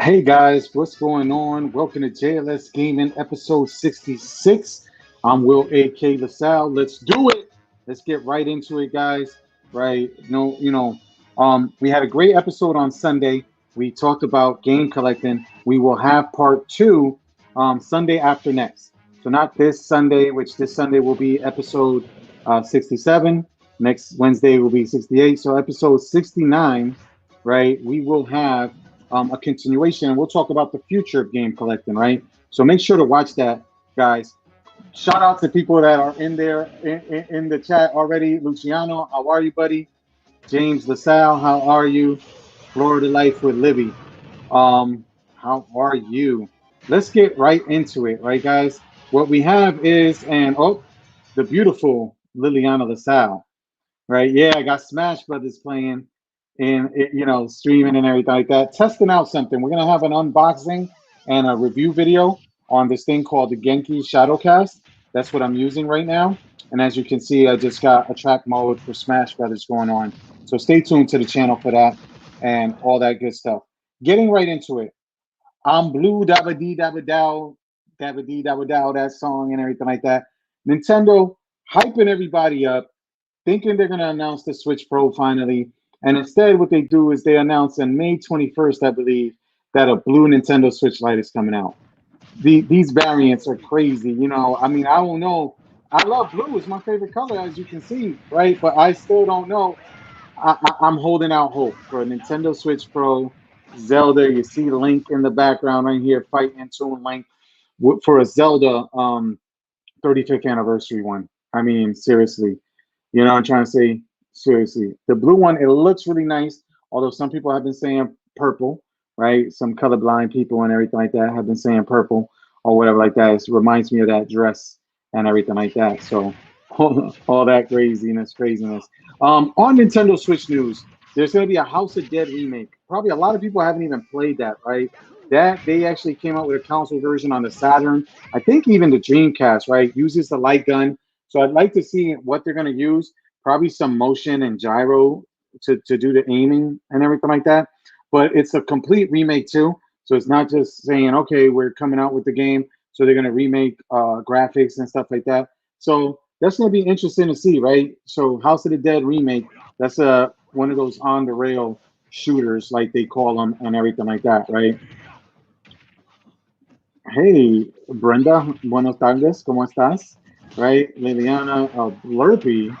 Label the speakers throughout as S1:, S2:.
S1: Hey guys, what's going on? Welcome to JLS Gaming episode 66. I'm Will AK LaSalle. Let's do it. Let's get right into it, guys. Right. We had a great episode on Sunday. We talked about game collecting. We will have part two Sunday after next. So not this Sunday, which this Sunday will be episode 67. Next Wednesday will be 68. So episode 69, right? We will have a continuation, and we'll talk about the future of game collecting, right? So make sure to watch that, guys. Shout out to people that are in there in the chat already. Luciano, how are you, buddy? James LaSalle, how are you? Florida Life with Libby, how are you? Let's get right into it, right, guys? What we have is, the beautiful Liliana LaSalle, right? Yeah, I got Smash Brothers playing and streaming and everything like that. Testing out something. We're gonna have an unboxing and a review video on this thing called the Genki Shadowcast. That's what I'm using right now. And as you can see, I just got a track mode for Smash Brothers going on. So stay tuned to the channel for that and all that good stuff. Getting right into it. I'm blue dabba dee dabba dow, that song and everything like that. Nintendo hyping everybody up, thinking they're going to announce the Switch Pro finally. And instead, what they do is they announce on May 21st, I believe, that a blue Nintendo Switch Lite is coming out. These variants are crazy. I mean, I don't know. I love blue. It's my favorite color, as you can see, right? But I still don't know. I'm holding out hope for a Nintendo Switch Pro, Zelda. You see Link in the background right here, fighting Toon Link for a Zelda 35th anniversary one. I mean, seriously. You know what I'm trying to say? Seriously. The blue one, it looks really nice, although some people have been saying purple, right? Some colorblind people and everything like that have been saying purple or whatever like that. It reminds me of that dress and everything like that. So all that craziness. On Nintendo Switch news, there's going to be a House of Dead remake. Probably a lot of people haven't even played that, right? That they actually came out with a console version on the Saturn. I think even the Dreamcast, right, uses the light gun. So I'd like to see what they're going to use. Probably some motion and gyro to do the aiming and everything like that. But it's a complete remake too. So it's not just saying, okay, we're coming out with the game, so they're going to remake graphics and stuff like that. So that's going to be interesting to see, right? So House of the Dead remake, that's one of those on the rail shooters, like they call them, and everything like that, right? Hey, Brenda, buenos tardes, ¿cómo estás? Right, Liliana, Blurpy,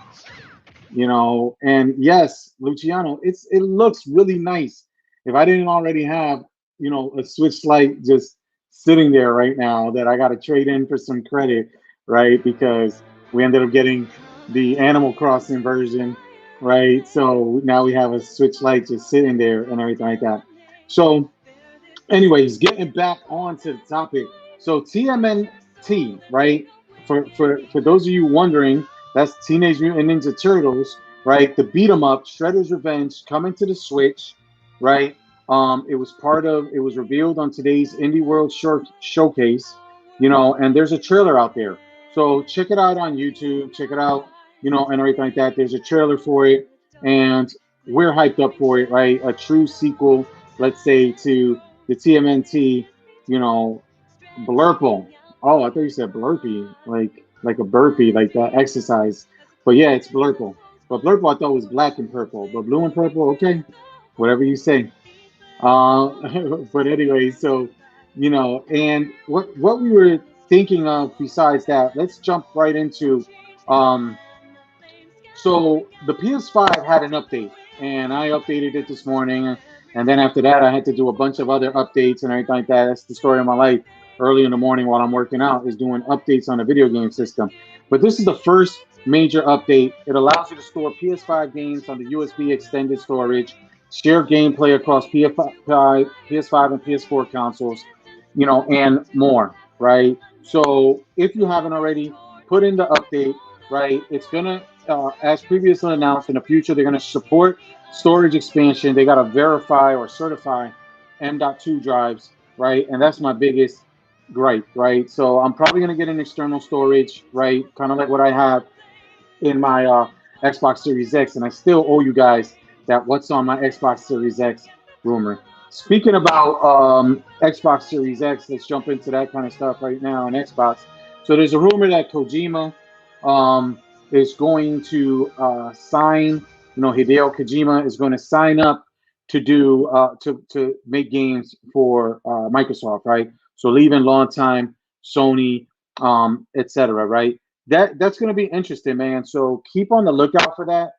S1: and yes, Luciano, it looks really nice. If I didn't already have, a Switch Lite just sitting there right now that I got to trade in for some credit, right? Because we ended up getting the Animal Crossing version, right? So now we have a Switch Lite just sitting there and everything like that. So anyways, getting back onto the topic. So TMNT, right? For those of you wondering, that's Teenage Mutant Ninja Turtles, right? The beat 'em up, Shredder's Revenge, coming to the Switch, right? It was revealed on today's Indie World Showcase, and there's a trailer out there. So check it out on YouTube, check it out, and everything like that. There's a trailer for it, and we're hyped up for it, right? A true sequel, let's say, to the TMNT, you know, Blurple. Oh, I thought you said Blurpee, like a burpee, like that exercise. But yeah, it's Blurple. But Blurple I thought was black and purple, but blue and purple, okay, whatever you say. But anyway, so and what we were thinking of besides that, let's jump right into um so the PS5 had an update, and I updated it this morning. And then after that, I had to do a bunch of other updates and everything like that. That's the story of my life. Early in the morning while I'm working out is doing updates on the video game system. But this is the first major update. It allows you to store PS5 games on the USB extended storage, share gameplay across PS5 and PS4 consoles, and more, right? So if you haven't already, put in the update, right? It's gonna, as previously announced, in the future they're gonna support storage expansion. They gotta verify or certify M.2 drives, right? And that's my biggest gripe, right? So I'm probably gonna get an external storage, right? Kind of like what I have in my Xbox Series X, and I still owe you guys that what's on my Xbox Series X rumor. Speaking about Xbox Series X, let's jump into that kind of stuff right now on Xbox. So there's a rumor that Kojima is going to sign. Hideo Kojima is going to sign up to do to make games for Microsoft, right? So leaving longtime Sony, etc. Right? That's going to be interesting, man. So keep on the lookout for that.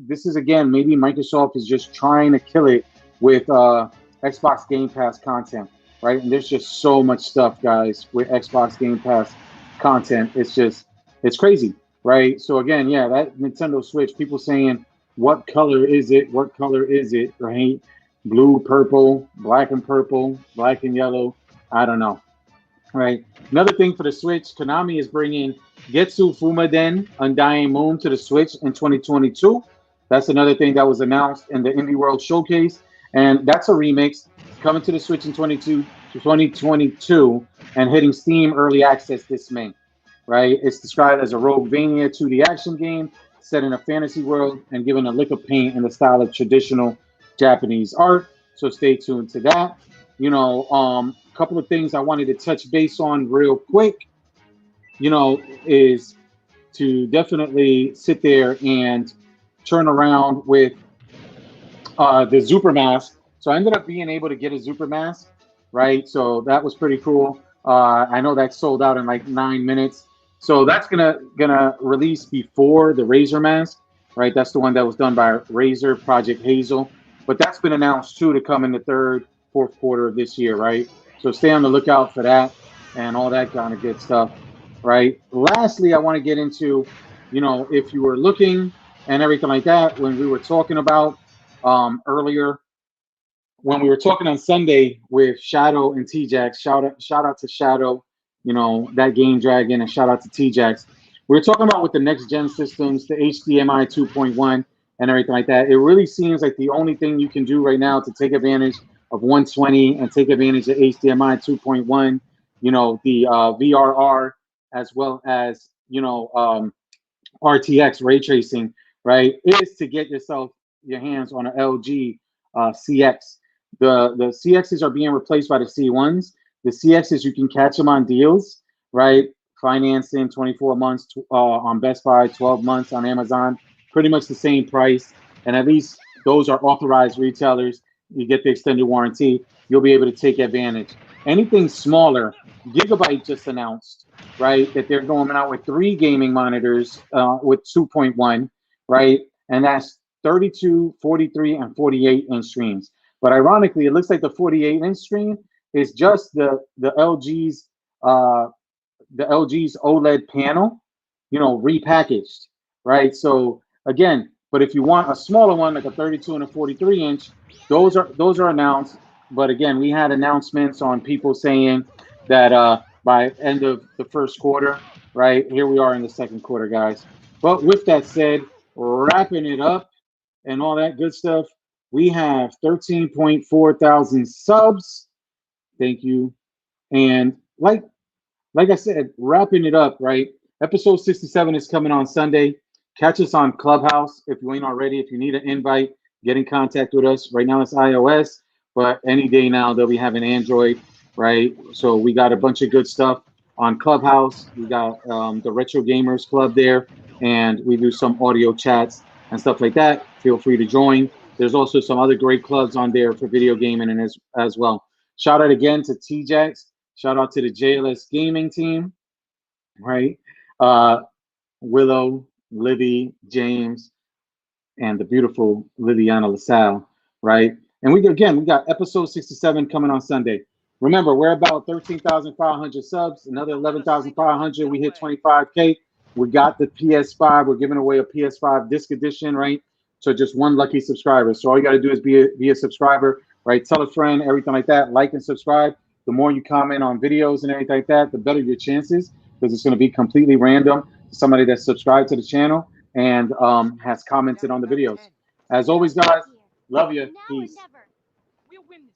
S1: This is again maybe Microsoft is just trying to kill it with Xbox Game Pass content, right? And there's just so much stuff, guys, with Xbox Game Pass content. It's crazy, right? So again, yeah, that Nintendo Switch, people saying, what color is it? What color is it? Right? Blue, purple, black and yellow. I don't know. Right. Another thing for the Switch, Konami is bringing Getsu Fumaden Undying Moon to the Switch in 2022. That's another thing that was announced in the Indie World Showcase. And that's a remix coming to the Switch in 2022 and hitting Steam Early Access this May. Right. It's described as a Roguevania 2D action game set in a fantasy world and given a lick of paint in the style of traditional Japanese art. So stay tuned to that. A couple of things I wanted to touch base on real quick, is to definitely sit there and turn around with the Super Mask. So I ended up being able to get a Super Mask, right? So that was pretty cool. I know that sold out in like 9 minutes. So that's gonna release before the Razer Mask, right? That's the one that was done by Razer Project Hazel. But that's been announced too to come in the third, fourth quarter of this year, right? So stay on the lookout for that and all that kind of good stuff, right? Lastly, I want to get into, if you were looking and everything like that, when we were talking about earlier, when we were talking on Sunday with Shadow and T-Jax, shout out to Shadow, that Game Dragon, and shout out to T-Jax. We were talking about with the next gen systems, the HDMI 2.1 and everything like that. It really seems like the only thing you can do right now to take advantage of 120 and take advantage of HDMI 2.1, the VRR, as well as, RTX ray tracing, right, is to get your hands on an LG CX. The CXs are being replaced by the C1s. The CXs, you can catch them on deals, right? Financing 24 months on Best Buy, 12 months on Amazon, pretty much the same price. And at least those are authorized retailers. You get the extended warranty. You'll be able to take advantage. Anything smaller, Gigabyte just announced, right, that they're going out with 3 gaming monitors with 2.1, right? And that's 32, 43, and 48-inch screens. But ironically, it looks like the 48-inch screen is just the LG's OLED panel, repackaged, right? So again, but if you want a smaller one, like a 32 and a 43-inch, those are announced. But again, we had announcements on people saying that by end of the first quarter, right? Here we are in the second quarter, guys. But with that said, wrapping it up and all that good stuff, we have 13.4 thousand subs. Thank you. And like I said, wrapping it up, right? Episode 67 is coming on Sunday. Catch us on Clubhouse if you ain't already. If you need an invite, get in contact with us. Right now it's iOS, but any day now they'll be having Android, right? So we got a bunch of good stuff on Clubhouse. We got the Retro Gamers Club there, and we do some audio chats and stuff like that. Feel free to join. There's also some other great clubs on there for video gaming and as well. Shout out again to T-Jax. Shout out to the JLS Gaming team, right? Willow, Libby, James, and the beautiful Liliana LaSalle, right? And we got episode 67 coming on Sunday. Remember, we're about 13,500 subs, another 11,500. We hit 25K. We got the PS5. We're giving away a PS5 disc edition, right? So just one lucky subscriber. So all you got to do is be a subscriber, right? Tell a friend, everything like that. Like and subscribe. The more you comment on videos and everything like that, the better your chances, because it's going to be completely random. Somebody that's subscribed to the channel and has commented on the videos. As always, guys, love you. Peace.